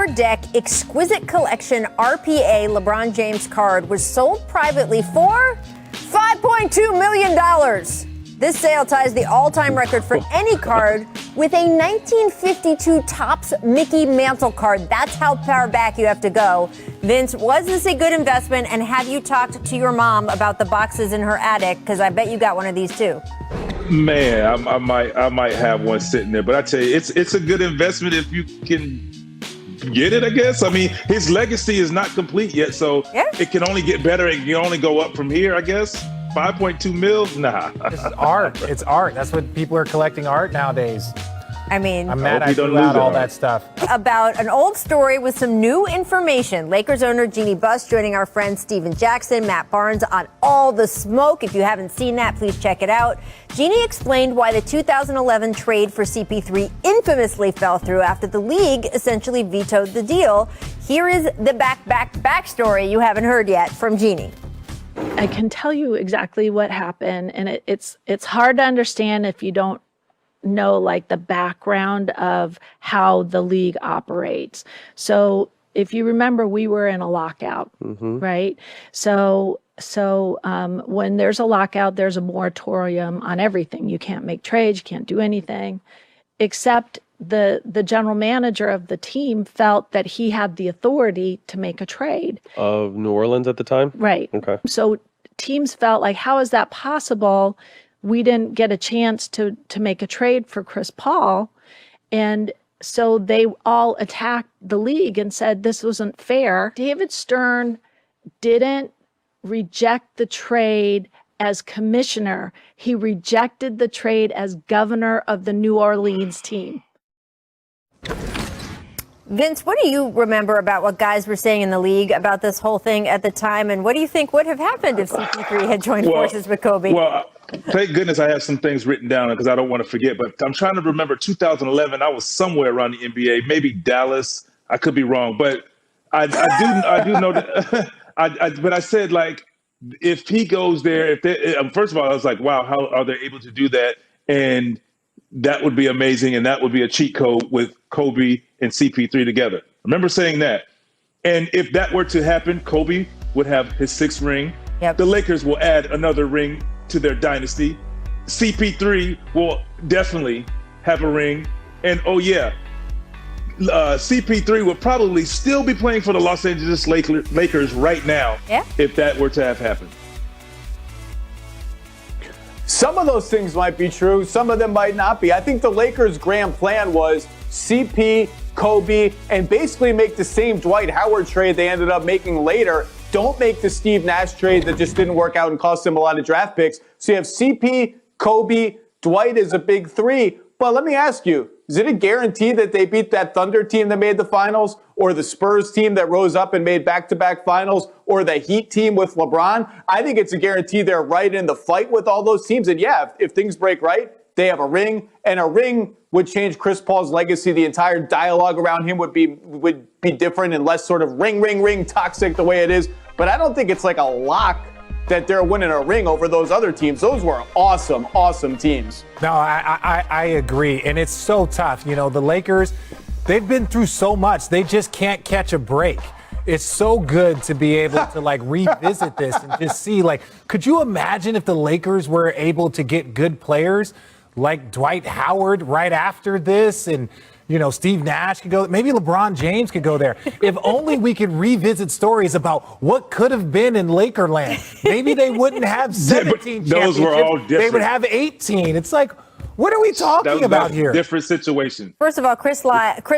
Lower Deck Exquisite Collection RPA LeBron James card was sold privately for $5.2 million. This sale ties the all-time record for any card with a 1952 Topps Mickey Mantle card. That's how far back you have to go. Vince, was this a good investment, and have you talked to your mom about the boxes in her attic? Because I bet you got one of these too. Man, I might have one sitting there, but I tell you, it's a good investment if you can get it, I guess. I mean, his legacy is not complete yet, so It can only get better. It can only go up from here, I guess. 5.2 mil? Nah. This is art. It's art. That's what people are collecting art nowadays. I mean, I'm mad I threw out all that stuff. About an old story with some new information. Lakers owner Jeannie Buss joining our friend Steven Jackson, Matt Barnes on All the Smoke. If you haven't seen that, please check it out. Jeannie explained why the 2011 trade for CP3 infamously fell through after the league essentially vetoed the deal. Here is the backstory you haven't heard yet from Jeannie. I can tell you exactly what happened, and it's hard to understand if you don't know like the background of how the league operates. So if you remember, we were in a lockout, right? So when there's a lockout, there's a moratorium on everything. You can't make trades, you can't do anything, except the general manager of the team felt that he had the authority to make a trade. Of New Orleans at the time? Right. Okay. So teams felt like, how is that possible? We didn't get a chance to make a trade for Chris Paul. And so they all attacked the league and said this wasn't fair. David Stern didn't reject the trade as commissioner. He rejected the trade as governor of the New Orleans team. Vince, what do you remember about what guys were saying in the league about this whole thing at the time? And what do you think would have happened if CP3 had joined forces with Kobe? Well, thank goodness I have some things written down because I don't want to forget. But I'm trying to remember 2011. I was somewhere around the NBA, maybe Dallas. I could be wrong, but I do know that. But I said, like, if he goes there, first of all, I was like, wow, how are they able to do that? And that would be amazing, and that would be a cheat code with Kobe and CP3 together. I remember saying that. And if that were to happen, Kobe would have his 6th ring. Yep. The Lakers will add another ring to their dynasty. CP3 will definitely have a ring. And CP3 would probably still be playing for the Los Angeles Lakers right now if that were to have happened. Some of those things might be true. Some of them might not be. I think the Lakers' grand plan was CP, Kobe, and basically make the same Dwight Howard trade they ended up making later. Don't make the Steve Nash trade that just didn't work out and cost them a lot of draft picks. So you have CP, Kobe, Dwight is a big 3. But let me ask you, is it a guarantee that they beat that Thunder team that made the finals, or the Spurs team that rose up and made back-to-back finals, or the Heat team with LeBron? I think it's a guarantee they're right in the fight with all those teams. And if things break right, they have a ring, and a ring would change Chris Paul's legacy. The entire dialogue around him would be different and less sort of ring, toxic the way it is. But I don't think it's like a lock that they're winning a ring over those other teams. Those were awesome teams. No, I agree. And it's so tough. You know, the Lakers, they've been through so much. They just can't catch a break. It's so good to be able to like revisit this and just see, like, could you imagine if the Lakers were able to get good players like Dwight Howard right after this, and you know, Steve Nash could go, maybe LeBron James could go there. If only we could revisit stories about what could have been in Lakerland. Maybe they wouldn't have 17 those were all different. They would have 18. It's like, what are we talking about here? Different situation. First of all, Chris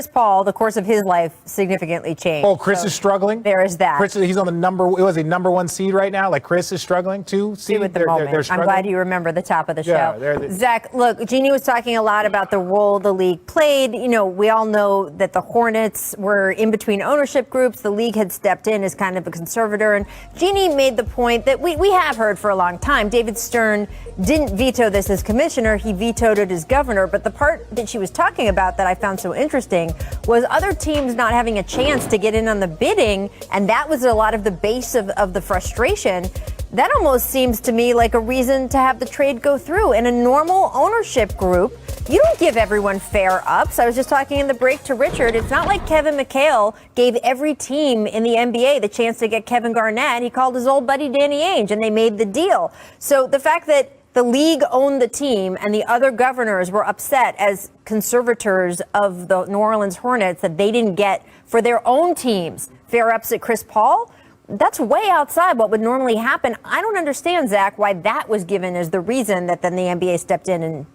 Paul, the course of his life significantly changed. Oh, Chris is struggling? There is that. Chris, he's on the number 1 seed right now. Like, Chris is struggling too? See at the moment. They're I'm glad you remember the top of the show. Zach, look, Jeannie was talking a lot about the role the league played. You know, we all know that the Hornets were in between ownership groups. The league had stepped in as kind of a conservator. And Jeannie made the point that we have heard for a long time. David Stern didn't veto this as commissioner. He vetoed it as governor. But the part that she was talking about that I found so interesting was other teams not having a chance to get in on the bidding. And that was a lot of the base of the frustration. That almost seems to me like a reason to have the trade go through. In a normal ownership group, You don't give everyone fair ups. I was just talking in the break to Richard. It's not like Kevin McHale gave every team in the NBA the chance to get Kevin Garnett. He called his old buddy Danny Ainge, and they made the deal. So the fact that the league owned the team and the other governors were upset as conservators of the New Orleans Hornets that they didn't get for their own teams fair ups at Chris Paul, that's way outside what would normally happen. I don't understand, Zach, why that was given as the reason that then the NBA stepped in and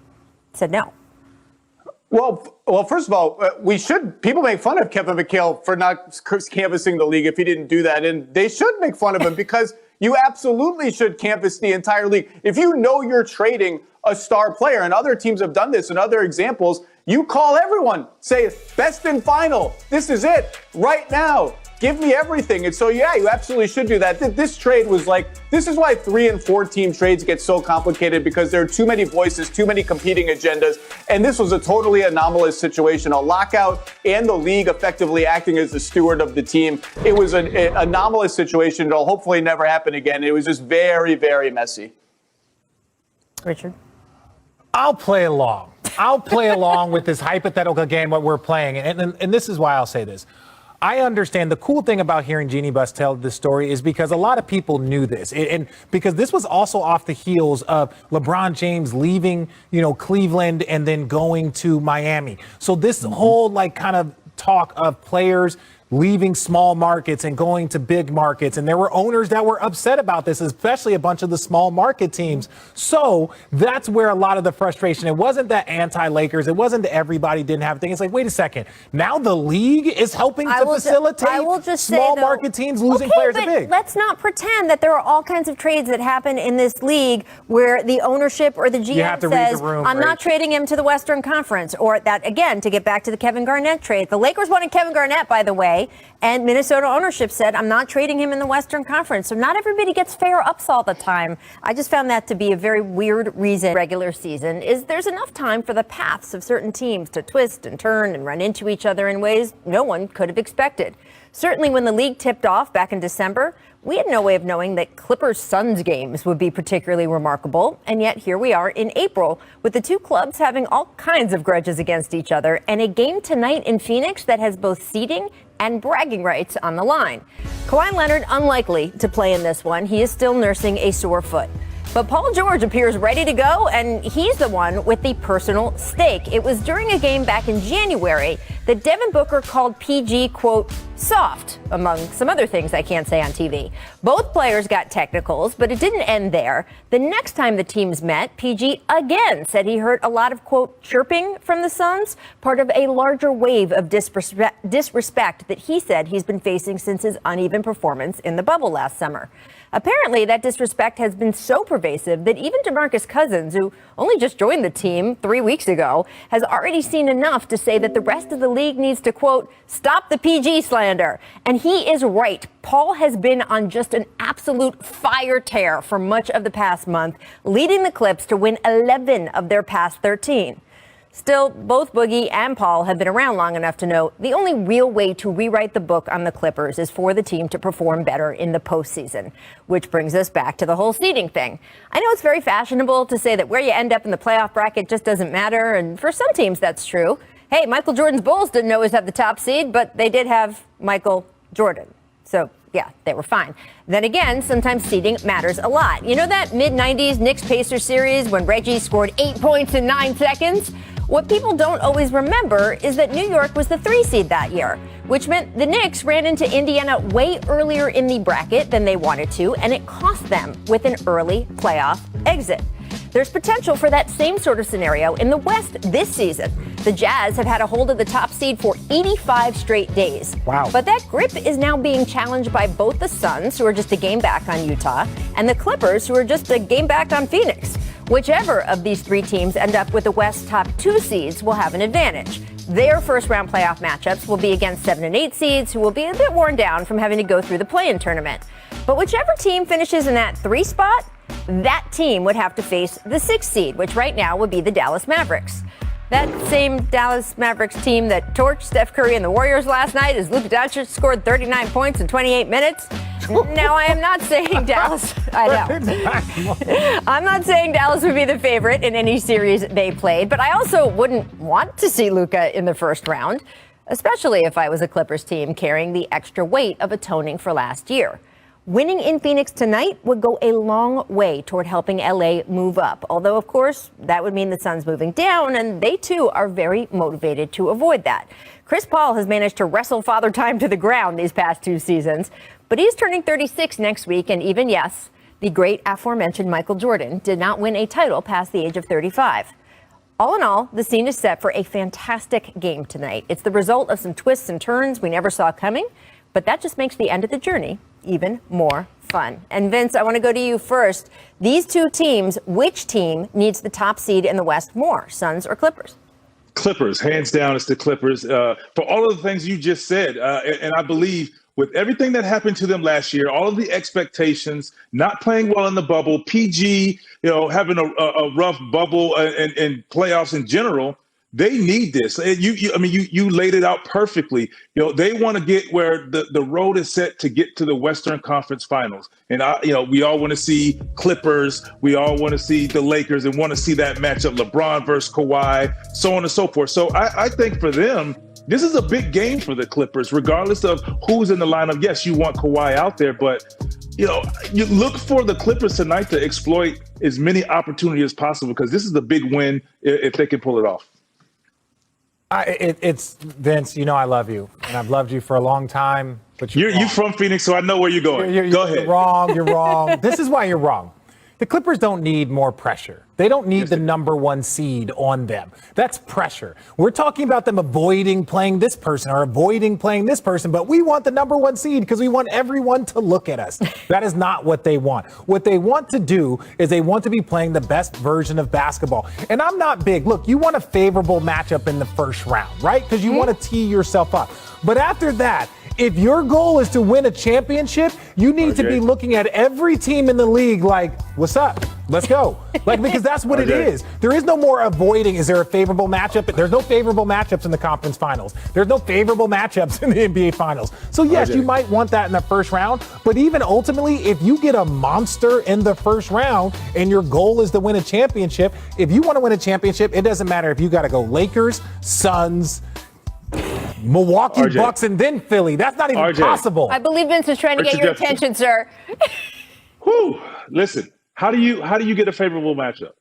said no. Well, first of all, people make fun of Kevin McHale for not canvassing the league if he didn't do that. And they should make fun of him because you absolutely should canvass the entire league. If you know you're trading a star player, and other teams have done this and other examples, you call everyone, say best and final. This is it right now. Give me everything. And so, yeah, you absolutely should do that. This trade was this is why 3 and 4 team trades get so complicated, because there are too many voices, too many competing agendas. And this was a totally anomalous situation, a lockout and the league effectively acting as the steward of the team. It was an anomalous situation. It'll hopefully never happen again. It was just very, very messy. Richard? I'll play along. I'll play along with this hypothetical game, what we're playing. And this is why I'll say this. I understand the cool thing about hearing Jeannie Buss tell this story is because a lot of people knew this. And because this was also off the heels of LeBron James leaving, Cleveland and then going to Miami. So this whole kind of talk of players leaving small markets and going to big markets. And there were owners that were upset about this, especially a bunch of the small market teams. So that's where a lot of the frustration, it wasn't that anti-Lakers. It wasn't that everybody didn't have a thing. It's like, wait a second. Now the league is helping to facilitate small market teams losing players to big. Let's not pretend that there are all kinds of trades that happen in this league where the ownership or the GM says, I'm not trading him to the Western Conference. Or that, again, to get back to the Kevin Garnett trade. The Lakers wanted Kevin Garnett, by the way. And Minnesota ownership said, I'm not trading him in the Western Conference. So not everybody gets fair ups all the time. I just found that to be a very weird reason. Regular season is there's enough time for the paths of certain teams to twist and turn and run into each other in ways no one could have expected. Certainly when the league tipped off back in December, we had no way of knowing that Clippers-Suns games would be particularly remarkable. And yet here we are in April with the two clubs having all kinds of grudges against each other and a game tonight in Phoenix that has both seeding and bragging rights on the line. Kawhi Leonard unlikely to play in this one. He is still nursing a sore foot. But Paul George appears ready to go, and he's the one with the personal stake. It was during a game back in January that Devin Booker called PG, quote, soft, among some other things I can't say on TV. Both players got technicals, but it didn't end there. The next time the teams met, PG again said he heard a lot of, quote, chirping from the Suns, part of a larger wave of disrespect that he said he's been facing since his uneven performance in the bubble last summer. Apparently, that disrespect has been so pervasive that even DeMarcus Cousins, who only just joined the team 3 weeks ago, has already seen enough to say that the rest of the league needs to, quote, stop the PG slander. And he is right. Paul has been on just an absolute fire tear for much of the past month, leading the Clips to win 11 of their past 13. Still, both Boogie and Paul have been around long enough to know the only real way to rewrite the book on the Clippers is for the team to perform better in the postseason, which brings us back to the whole seeding thing. I know it's very fashionable to say that where you end up in the playoff bracket just doesn't matter, and for some teams that's true. Hey, Michael Jordan's Bulls didn't always have the top seed, but they did have Michael Jordan. So, yeah, they were fine. Then again, sometimes seeding matters a lot. You know that mid-90s Knicks-Pacers series when Reggie scored 8 points in 9 seconds? What people don't always remember is that New York was the 3 seed that year, which meant the Knicks ran into Indiana way earlier in the bracket than they wanted to, and it cost them with an early playoff exit. There's potential for that same sort of scenario in the West this season. The Jazz have had a hold of the top seed for 85 straight days. Wow. But that grip is now being challenged by both the Suns, who are just a game back on Utah, and the Clippers, who are just a game back on Phoenix. Whichever of these 3 teams end up with the West top 2 seeds will have an advantage. Their first-round playoff matchups will be against 7 and 8 seeds, who will be a bit worn down from having to go through the play-in tournament. But whichever team finishes in that 3 spot, that team would have to face the 6th seed, which right now would be the Dallas Mavericks. That same Dallas Mavericks team that torched Steph Curry and the Warriors last night as Luka Doncic scored 39 points in 28 minutes. Now, I am not saying Dallas. I know. I'm not saying Dallas would be the favorite in any series they played, but I also wouldn't want to see Luka in the first round, especially if I was a Clippers team carrying the extra weight of atoning for last year. Winning in Phoenix tonight would go a long way toward helping LA move up, although, of course, that would mean the Suns moving down, and they, too, are very motivated to avoid that. Chris Paul has managed to wrestle Father Time to the ground these past 2 seasons, but he's turning 36 next week, and even, yes, the great aforementioned Michael Jordan did not win a title past the age of 35. All in all, the scene is set for a fantastic game tonight. It's the result of some twists and turns we never saw coming, but that just makes the end of the journey even more fun. And Vince, I want to go to you first. These 2 teams, which team needs the top seed in the West more, Suns or Clippers? Clippers, hands down, it's the Clippers. For all of the things you just said, and I believe with everything that happened to them last year, all of the expectations, not playing well in the bubble, PG, having a rough bubble and playoffs in general, they need this. You laid it out perfectly. They want to get where the road is set to get to the Western Conference Finals. And we all want to see Clippers. We all want to see the Lakers and want to see that matchup, LeBron versus Kawhi, so on and so forth. So I think for them, this is a big game for the Clippers, regardless of who's in the lineup. Yes, you want Kawhi out there, but you look for the Clippers tonight to exploit as many opportunities as possible, because this is a big win if they can pull it off. It's Vince, I love you, and I've loved you for a long time. But you're from Phoenix, so I know where you're going. Go ahead. You're wrong. This is why you're wrong. The Clippers don't need more pressure. They don't need the number 1 seed on them. That's pressure. We're talking about them avoiding playing this person or avoiding playing this person, but we want the number 1 seed because we want everyone to look at us. That is not what they want. What they want to do is they want to be playing the best version of basketball. And I'm not big. Look, you want a favorable matchup in the first round, right? Because you want to tee yourself up. But after that, if your goal is to win a championship, you need to be looking at every team in the league like, what's up? Let's go. Because that's what it is. There is no more avoiding. Is there a favorable matchup? There's no favorable matchups in the conference finals. There's no favorable matchups in the NBA finals. So, yes, you might want that in the first round. But even ultimately, if you get a monster in the first round and your goal is to win a championship, if you want to win a championship, it doesn't matter if you got to go Lakers, Suns, Milwaukee Bucks, and then Philly. That's not even possible. I believe Vince is trying to get your attention, sir. Listen, how do you get a favorable matchup?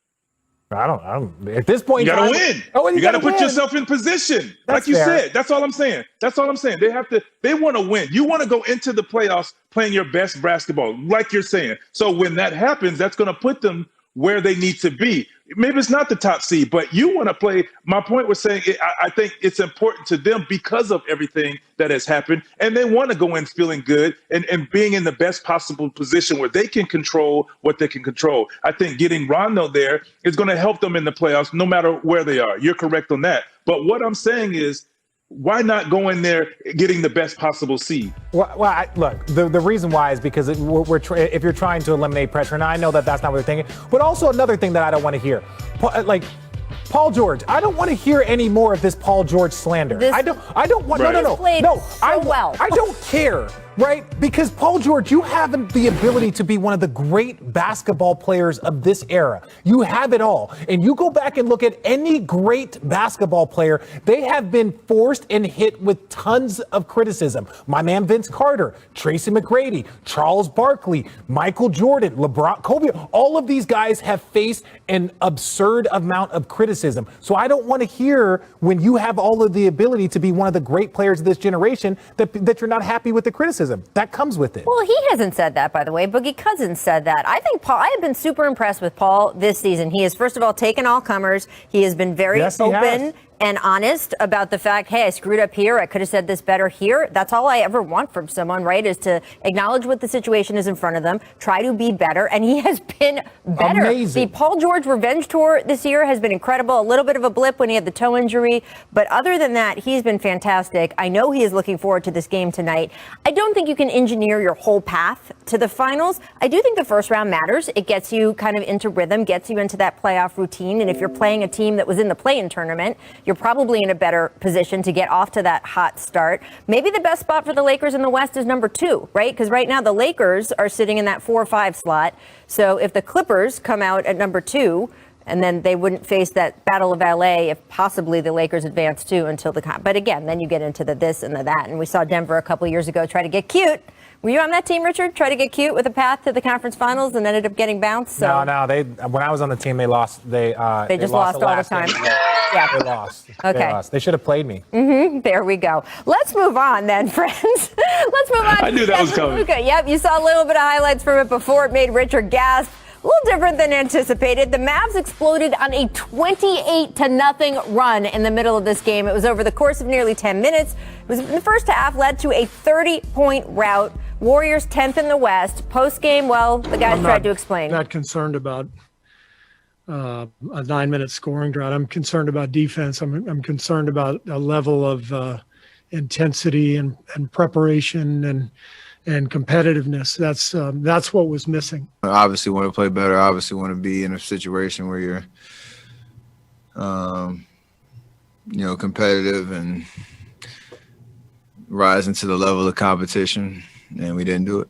I don't. At this point, you gotta win. You gotta put yourself in position. Like you said. That's all I'm saying. They want to win. You want to go into the playoffs playing your best basketball, like you're saying. So when that happens, that's going to put them where they need to be. Maybe it's not the top seed, but you want to play. My point was saying, I think it's important to them because of everything that has happened, and they want to go in feeling good and being in the best possible position where they can control what they can control. I think getting Rondo there is going to help them in the playoffs no matter where they are. You're correct on that. But what I'm saying is, why not go in there getting the best possible seed? Look, the reason why is because if you're trying to eliminate pressure, and I know that that's not what they're thinking, but also another thing that I don't want to hear, Paul George. I don't want to hear any more of this Paul George slander. I don't want. Right. No. I don't care. Right? Because Paul George, you have the ability to be one of the great basketball players of this era. You have it all. And you go back and look at any great basketball player, they have been forced and hit with tons of criticism. My man Vince Carter, Tracy McGrady, Charles Barkley, Michael Jordan, LeBron, Kobe, all of these guys have faced an absurd amount of criticism. So I don't want to hear when you have all of the ability to be one of the great players of this generation that you're not happy with the criticism. That comes with it. Well, he hasn't said that, by the way. Boogie Cousins said that. I think I have been super impressed with Paul this season. He has, first of all, taken all comers. He has been very open and honest about the fact, hey, I screwed up here. I could have said this better here. That's all I ever want from someone, right, is to acknowledge what the situation is in front of them, try to be better, and he has been better. Amazing. The Paul George revenge tour this year has been incredible. A little bit of a blip when he had the toe injury, but other than that, he's been fantastic. I know he is looking forward to this game tonight. I don't think you can engineer your whole path to the finals. I do think the first round matters. It gets you kind of into rhythm, gets you into that playoff routine, and if you're playing a team that was in the play-in tournament, you're probably in a better position to get off to that hot start. Maybe the best spot for the Lakers in the West is number 2, right? Because right now the Lakers are sitting in that 4 or 5 slot. So if the Clippers come out at number 2, and then they wouldn't face that battle of LA if possibly the Lakers advance too until but again, then you get into the this and the that. And we saw Denver a couple years ago try to get cute. Were you on that team, Richard? Try to get cute with a path to the conference finals and ended up getting bounced. So. No. When I was on the team, they lost. They just lost all the time. Yeah, they lost. Okay, they lost. They should have played me. There we go. Let's move on then, friends. Let's move on. I knew that was coming. Luka. Yep, you saw a little bit of highlights from it before. It made Richard gasp. A little different than anticipated. The Mavs exploded on a 28-0 run in the middle of this game. It was over the course of nearly 10 minutes. It was in the first half, led to a 30-point rout. Warriors 10th in the West. Post-game, well, the guys tried to explain. I'm not concerned about a 9-minute scoring drought. I'm concerned about defense. I'm concerned about a level of intensity and preparation and competitiveness. That's what was missing. I obviously want to play better. I obviously want to be in a situation where you're, competitive and rising to the level of competition, and we didn't do it.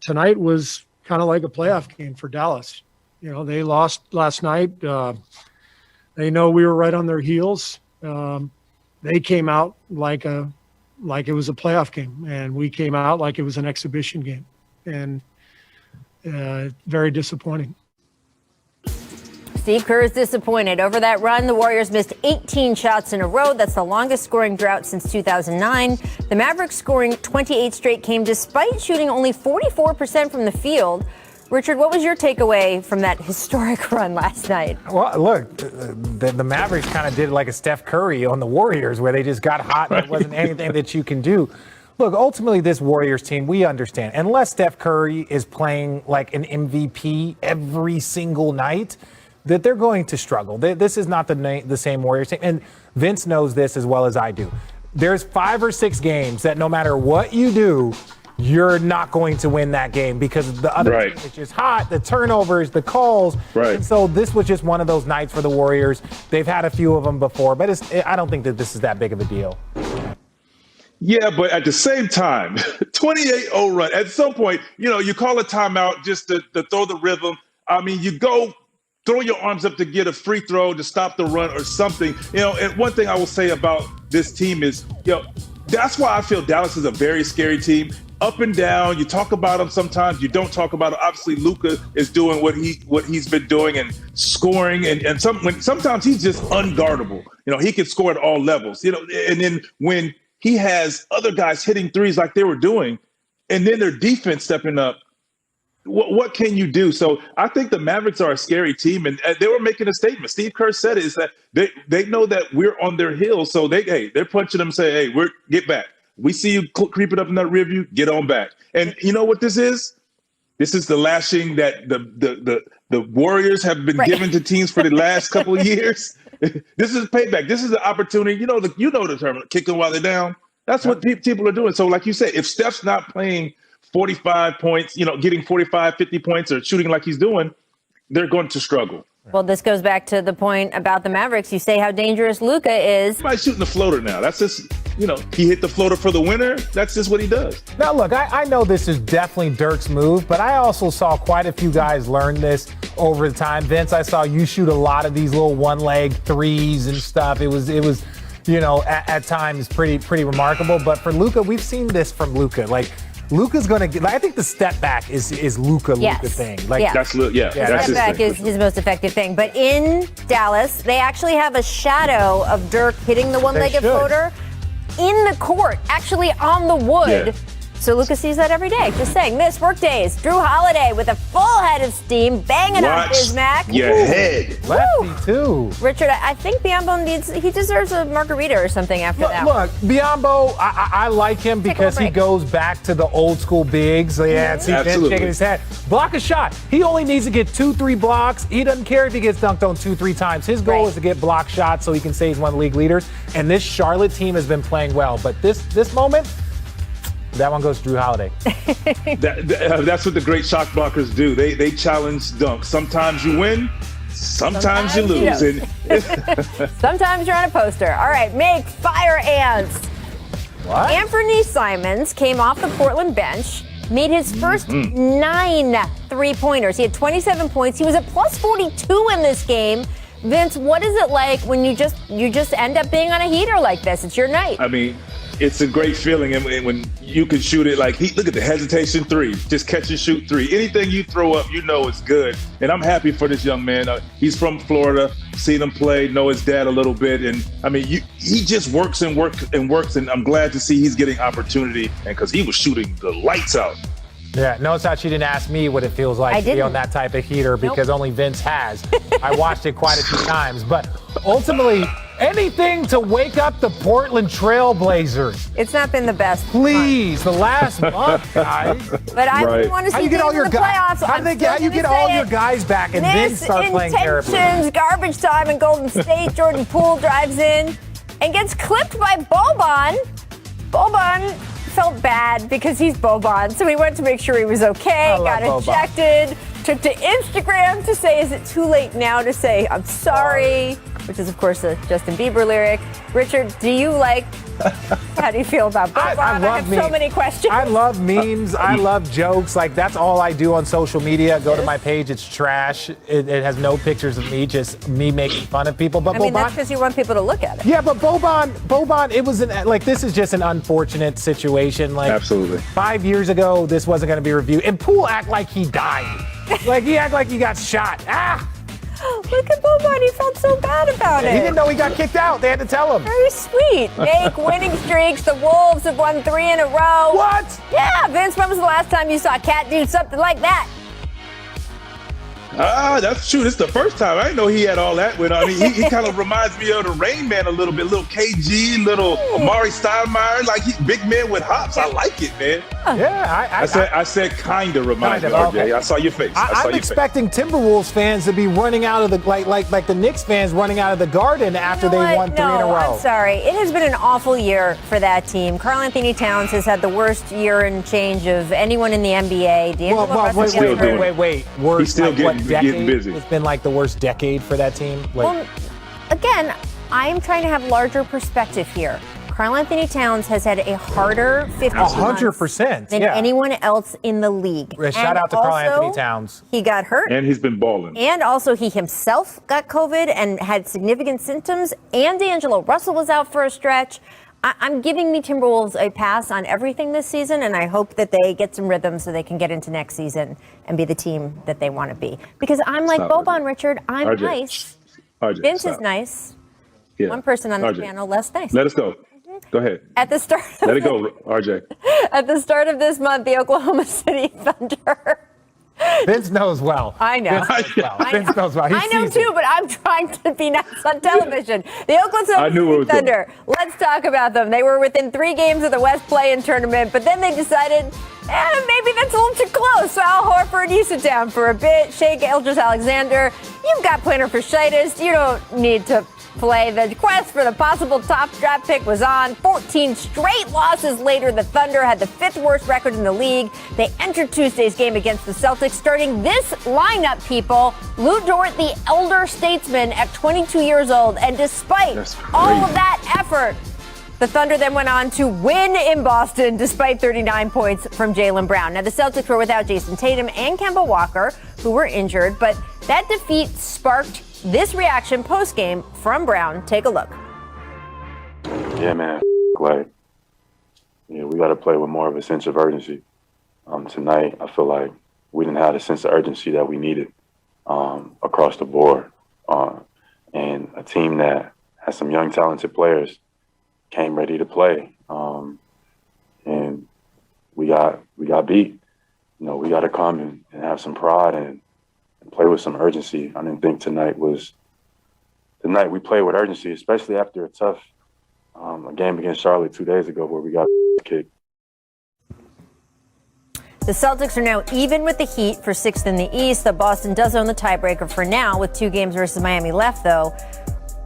Tonight was kind of like a playoff game for Dallas. They lost last night. They know we were right on their heels. They came out like it was a playoff game, and we came out like it was an exhibition game, and very disappointing. Steve Kerr is disappointed. Over that run, the Warriors missed 18 shots in a row. That's the longest scoring drought since 2009. The Mavericks scoring 28 straight came despite shooting only 44% from the field. Richard, what was your takeaway from that historic run last night? Well, look, the Mavericks kind of did like a Steph Curry on the Warriors, where they just got hot and there wasn't anything that you can do. Look, ultimately, this Warriors team, we understand, unless Steph Curry is playing like an MVP every single night, that they're going to struggle. This is not the same Warriors team. And Vince knows this as well as I do. There's 5 or 6 games that no matter what you do, you're not going to win that game because the other team is just hot, the turnovers, the calls. Right. And so this was just one of those nights for the Warriors. They've had a few of them before, but I don't think that this is that big of a deal. Yeah, but at the same time, 28-0 run. At some point, you call a timeout just to throw the rhythm. I mean, you go throw your arms up to get a free throw to stop the run or something. And one thing I will say about this team is, that's why I feel Dallas is a very scary team. Up and down, you talk about him sometimes, you don't talk about him. Obviously, Luka is doing what he's been doing and scoring, and sometimes he's just unguardable. He can score at all levels. And then when he has other guys hitting threes like they were doing, and then their defense stepping up, what can you do? So I think the Mavericks are a scary team, and they were making a statement. Steve Kerr said it, is that they know that we're on their heels, so they're punching them and say, hey, get back. We see you creeping up in that rear view, get on back. And you know what this is? This is the lashing that the Warriors have been given to teams for the last couple of years. This is payback. This is the opportunity. The term, kicking while they're down. That's what people are doing. So like you said, if Steph's not playing 45 points, getting 45, 50 points or shooting like he's doing, they're going to struggle. Well, this goes back to the point about the Mavericks. You say how dangerous Luka is. He's shooting the floater now. That's just, he hit the floater for the winner. That's just what he does. Now, look, I know this is definitely Dirk's move, but I also saw quite a few guys learn this over the time. Vince, I saw you shoot a lot of these little one-leg threes and stuff. It was at times pretty remarkable. But for Luka, we've seen this from Luka. Like, Luka's going to get, I think the step back is Luka thing. That's step back is his most effective thing. But in Dallas, they actually have a shadow of Dirk hitting the one-legged floater in the court, actually on the wood. Yeah. So Luka sees that every day. Just saying, missed work days. Drew Holiday with a full head of steam, banging on Bismack. Your head. Lefty, too. Richard, I think Biyombo deserves a margarita or something after that. Look, Biyombo, I like him because he goes back to the old school bigs. Yeah, see Vince shaking his head. Block a shot. He only needs to get 2-3 blocks. He doesn't care if he gets dunked on 2-3 times. His goal is to get block shots so he can say he's one of the league leaders. And this Charlotte team has been playing well. But this moment, that one goes to Drew Holiday. That's what the great shot blockers do. They challenge dunks. Sometimes you win, Sometimes you lose. Sometimes you're on a poster. All right, make fire ants. What? Anthony Simons came off the Portland bench, made his first 9 3-pointers. He had 27 points. He was at plus 42 in this game. Vince, what is it like when you just end up being on a heater like this? It's your night. I mean, it's a great feeling, and when you can shoot it like look at the hesitation 3, just catch and shoot 3. Anything you throw up, you know it's good. And I'm happy for this young man. He's from Florida, seen him play, know his dad a little bit, and I mean, he just works and works and works. And I'm glad to see he's getting opportunity, and because he was shooting the lights out. Yeah, notice how she didn't ask me what it feels like to be on that type of heater because only Vince has. I watched it quite a few times. But ultimately, anything to wake up the Portland Trail Blazers. It's not been the best. Please, the last month, guys. But I wouldn't want to see them in the playoffs. How do you get all your guys back and then start playing terribly? Intentions, garbage time in Golden State. Jordan Poole drives in and gets clipped by Boban. Boban felt bad because he's Boban, so he went to make sure he was okay, got ejected, took to Instagram to say, is it too late now to say I'm sorry, which is, of course, a Justin Bieber lyric. Richard, how do you feel about Boban? I have so many questions. I love memes. I love jokes. Like, that's all I do on social media. Go to my page. It's trash. It has no pictures of me, just me making fun of people. But I mean, that's because you want people to look at it. Yeah, but Boban, it was this is just an unfortunate situation. Like, absolutely. 5 years ago, this wasn't going to be reviewed. And Poole act like he died. Like, he act like he got shot. Look at Boban. He felt so bad about it. He didn't know he got kicked out. They had to tell him. Very sweet. Make winning streaks. The Wolves have won 3 in a row. What? Yeah, Vince, when was the last time you saw Cat do something like that? That's true. This is the first time. I didn't know he had all that with on. He kind of reminds me of the Rain Man a little bit. Little KG, little Amari Stoudemire, like big man with hops. I like it, man. Yeah, I said kind of reminds me, RJ. Okay. I saw your face. I'm expecting Timberwolves fans to be running out of the like the Knicks fans running out of the Garden after they won 3 in a row. I'm sorry. It has been an awful year for that team. Karl Anthony Towns has had the worst year and change of anyone in the NBA. Wait. Worse. He's still getting busy. It's been like the worst decade for that team. Well, again, I'm trying to have larger perspective here. Karl Anthony Towns has had a harder 100% than anyone else in the league. Shout out to Karl Anthony Towns. He got hurt. And he's been balling. And also he himself got COVID and had significant symptoms. And D'Angelo Russell was out for a stretch. I'm giving the Timberwolves a pass on everything this season, and I hope that they get some rhythm so they can get into next season and be the team that they want to be. Because I'm like Boban, Richard. I'm RJ. nice. RJ, Vince is nice. Yeah. One person on the panel less nice. Let us go. Go ahead. At the start. Let it go, RJ. At the start of this month, the Oklahoma City Thunder. Vince knows well. I know. Vince knows well. I know too, but I'm trying to be nice on television. The Oklahoma City Thunder. Let's talk about them. They were within 3 games of the West Play-In tournament, but then they decided, maybe that's a little too close. So Al Horford, you sit down for a bit. Shai Gilgeous-Alexander, you've got plantar fasciitis. You don't need to play. The quest for the possible top draft pick was on. 14 straight losses later, the Thunder had the 5th worst record in the league. They entered Tuesday's game against the Celtics, starting this lineup, people. Lou Dort, the elder statesman at 22 years old. And despite all of that effort, the Thunder then went on to win in Boston despite 39 points from Jaylen Brown. Now, the Celtics were without Jason Tatum and Kemba Walker, who were injured, but that defeat sparked this reaction post-game from Brown. Take a look. Yeah, man. We got to play with more of a sense of urgency. Tonight, I feel like we didn't have the sense of urgency that we needed across the board. And a team that has some young, talented players came ready to play. And we got beat. We got to come and have some pride and play with some urgency. I didn't think tonight was the night we played with urgency, especially after a tough a game against Charlotte 2 days ago where we got kicked. The Celtics are now even with the Heat for 6th in the East. The Boston does own the tiebreaker for now with 2 games versus Miami left, though.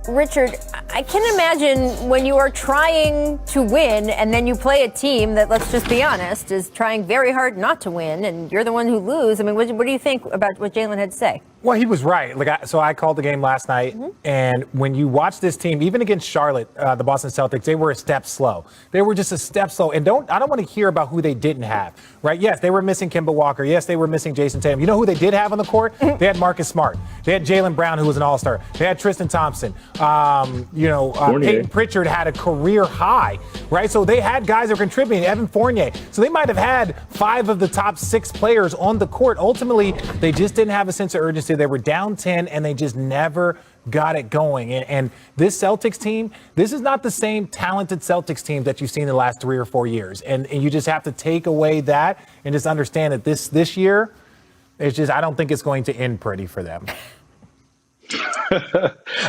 Richard, I can imagine when you are trying to win and then you play a team that, let's just be honest, is trying very hard not to win, and you're the one who lose. I mean, what do you think about what Jaylen had to say? Well, he was right. So I called the game last night, and when you watch this team, even against Charlotte, the Boston Celtics, they were a step slow. They were just a step slow. And I don't want to hear about who they didn't have, right? Yes, they were missing Kemba Walker. Yes, they were missing Jason Tatum. You know who they did have on the court? They had Marcus Smart. They had Jaylen Brown, who was an all-star. They had Tristan Thompson. Peyton Pritchard had a career high, right? So they had guys that were contributing. Evan Fournier. So they might have had 5 of the top 6 players on the court. Ultimately, they just didn't have a sense of urgency. They were down 10, and they just never got it going. And this Celtics team, this is not the same talented Celtics team that you've seen in the last 3 or 4 years. And you just have to take away that and just understand that this year, it's just, I don't think it's going to end pretty for them.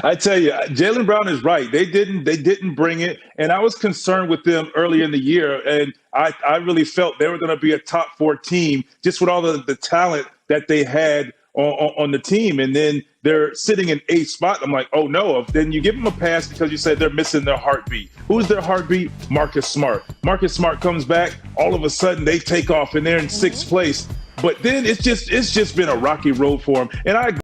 I tell you, Jaylen Brown is right. They didn't bring it, and I was concerned with them early in the year, and I really felt they were going to be a top 4 team just with all the talent that they had on the team, and then they're sitting in 8th spot. I'm like, oh no. Then you give them a pass because you said they're missing their heartbeat. Who's their heartbeat? Marcus Smart. Marcus Smart comes back. All of a sudden they take off and they're in 6th place. But then it's just been a rocky road for them. And I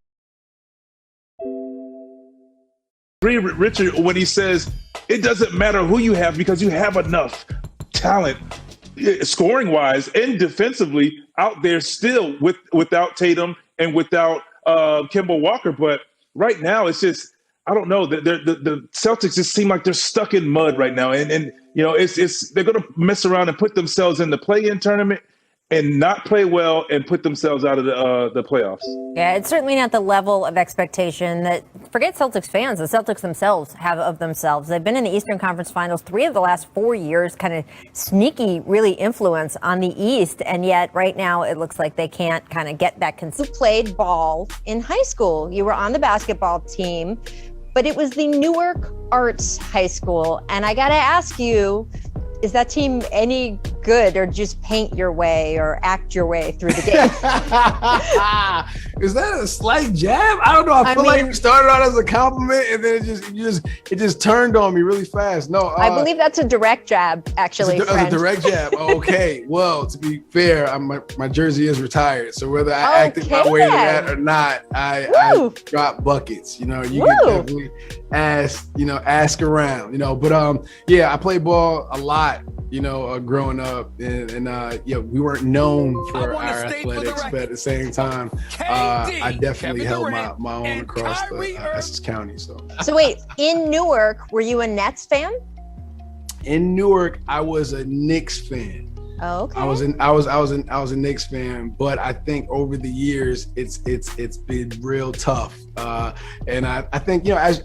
agree with Richard when he says it doesn't matter who you have because you have enough talent, scoring wise and defensively, out there still without Tatum and without Kemba Walker. But right now it's just, I don't know, the Celtics just seem like they're stuck in mud right now. And you know, they're going to mess around and put themselves in the play-in tournament and not play well and put themselves out of the playoffs. Yeah, it's certainly not the level of expectation that, forget Celtics fans, the Celtics themselves have of themselves. They've been in the Eastern Conference Finals 3 of the last 4 years, kind of sneaky, really influence on the East. And yet right now it looks like they can't kind of get that consistent. You played ball in high school. You were on the basketball team, but it was the Newark Arts High School. And I got to ask you, is that team any good, or just paint your way or act your way through the game? Is that a slight jab? I don't know. I feel like you started out as a compliment and then it just turned on me really fast. No, I believe that's a direct jab, actually. It's a direct jab. Okay. Well, to be fair, my jersey is retired, so whether I acted my way to that or not, I drop buckets. You know, you can definitely ask around. You know, but yeah, I played ball a lot. You know, growing up, and we weren't known for our athletics, but at the same time, I definitely held my own across the Essex County. So wait, in Newark, were you a Nets fan? In Newark, I was a Knicks fan. Oh, okay. I was a Knicks fan, but I think over the years, it's been real tough, and I think as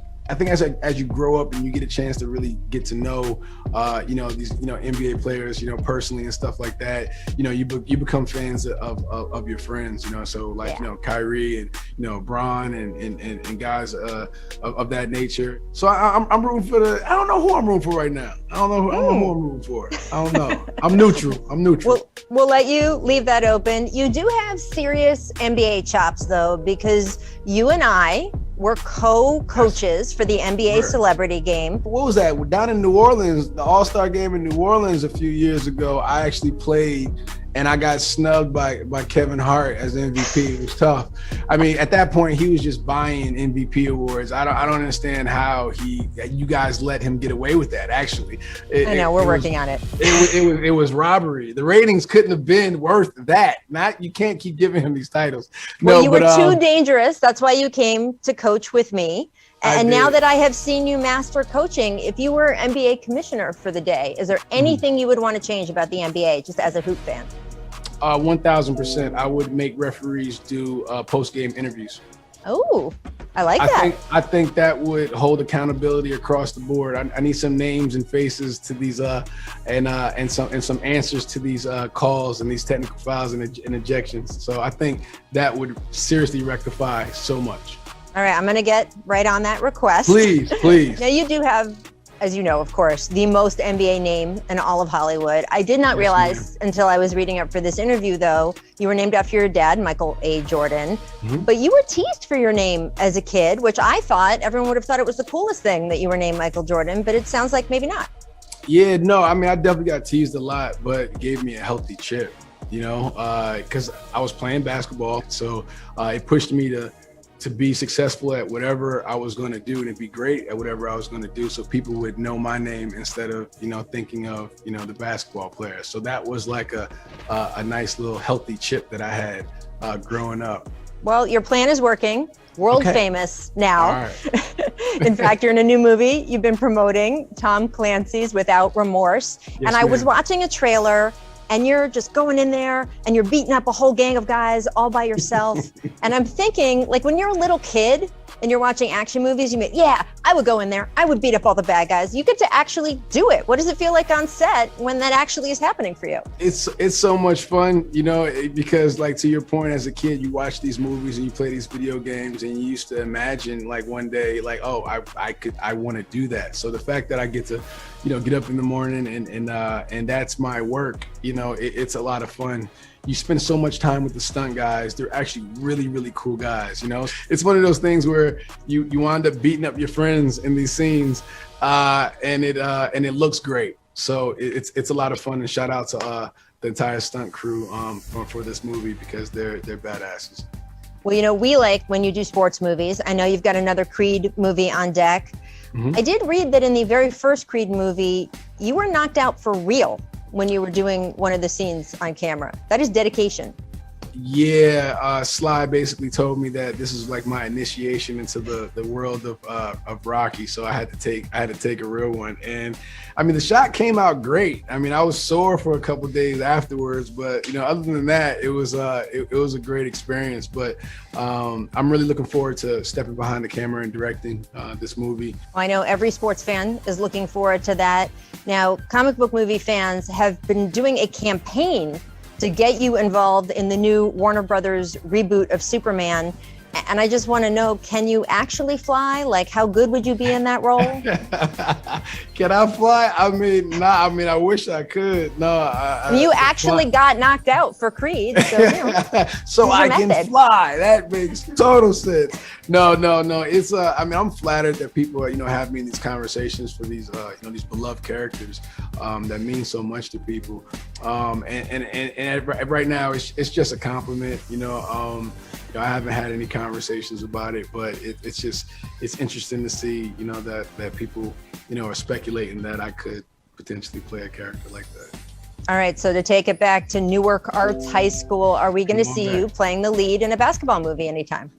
you grow up and you get a chance to really get to know, these, NBA players, personally and stuff like that, you become fans of your friends, so Kyrie and, Bron and guys of that nature. So I'm rooting for I don't know who I'm rooting for right now. I don't know who I'm rooting for. I don't know. I'm neutral. We'll let you leave that open. You do have serious NBA chops though, because you and I were co-coaches for the NBA Celebrity Game. What was that? Down in New Orleans, the All-Star Game in New Orleans a few years ago, I actually played and I got snubbed by Kevin Hart as MVP. It was tough. I mean, at that point, he was just buying MVP awards. I don't understand how you guys let him get away with that, actually. I know, we're working on it. It was robbery. The ratings couldn't have been worth that. You can't keep giving him these titles. Well, you were too dangerous. That's why you came to coach with me. And now that I have seen you master coaching, if you were NBA commissioner for the day, is there anything you would want to change about the NBA, just as a hoop fan? 1,000%. I would make referees do post-game interviews. Oh, I like that. I think that would hold accountability across the board. I need some names and faces to these and some answers to these calls and these technical fouls and ejections. So I think that would seriously rectify so much. All right, I'm going to get right on that request. Please. Now, you do have, as you know, of course, the most NBA name in all of Hollywood. I did not realize until I was reading up for this interview, though, you were named after your dad, Michael A. Jordan. Mm-hmm. But you were teased for your name as a kid, which I thought everyone would have thought it was the coolest thing that you were named Michael Jordan, but it sounds like maybe not. Yeah, no, I mean, I definitely got teased a lot, but it gave me a healthy chip, because I was playing basketball. So it pushed me to to be successful at whatever I was going to do and be great at whatever I was going to do, so people would know my name instead of, thinking of, the basketball player. So that was like a nice little healthy chip that I had growing up. Well, your plan is working. World famous now. All right. In fact, you're in a new movie you've been promoting, Tom Clancy's Without Remorse. Yes, and I was ma'am. watching a trailer, and you're just going in there and you're beating up a whole gang of guys all by yourself. And I'm thinking, like, when you're a little kid and you're watching action movies, I would go in there, I would beat up all the bad guys. You get to actually do it. What does it feel like on set when that actually is happening for you? It's so much fun, because, like, to your point, as a kid, you watch these movies and you play these video games, and you used to imagine, like, one day, like, oh, I want to do that. So the fact that I get to, get up in the morning and that's my work, it's a lot of fun. You spend so much time with the stunt guys. They're actually really, really cool guys. It's one of those things where you wind up beating up your friends in these scenes, and it looks great. So it's a lot of fun. And shout out to the entire stunt crew for this movie, because they're badasses. Well, we like when you do sports movies. I know you've got another Creed movie on deck. I did read that in the very first Creed movie, you were knocked out for real when you were doing one of the scenes on camera. That is dedication. Yeah, Sly basically told me that this is like my initiation into the world of Rocky, so I had to take a real one. And I mean, the shot came out great. I mean, I was sore for a couple of days afterwards, but other than that, it was a great experience. But I'm really looking forward to stepping behind the camera and directing this movie. I know every sports fan is looking forward to that. Now, comic book movie fans have been doing a campaign to get you involved in the new Warner Brothers reboot of Superman. And I just want to know, can you actually fly? Like, how good would you be in that role? Can I fly? I mean, I wish I could. No, you actually got knocked out for Creed. So, so I can fly. That makes total sense. No. It's, I'm flattered that people, have me in these conversations for these, these beloved characters that mean so much to people. And right now, it's just a compliment. I haven't had any conversations about it, but it's interesting to see, that people, are speculating that I could potentially play a character like that. All right. So to take it back to Newark Arts High School, are we going to see you playing the lead in a basketball movie anytime?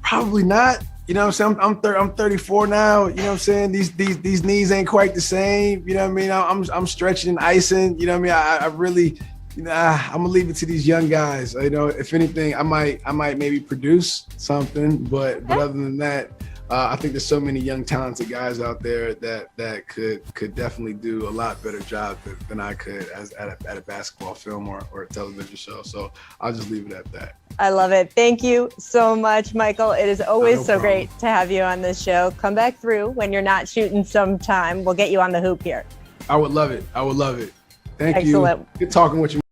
Probably not. I'm 34 now. These knees ain't quite the same. I'm stretching and icing. I really. I'm gonna leave it to these young guys. If anything, I might maybe produce something, but other than that, I think there's so many young talented guys out there that could definitely do a lot better job than I could at a basketball film or a television show. So I'll just leave it at that. I love it. Thank you so much, Michael. It is always so great to have you on this show. Come back through when you're not shooting sometime. We'll get you on the hoop here. I would love it. Thank Excellent. you. Good talking with you.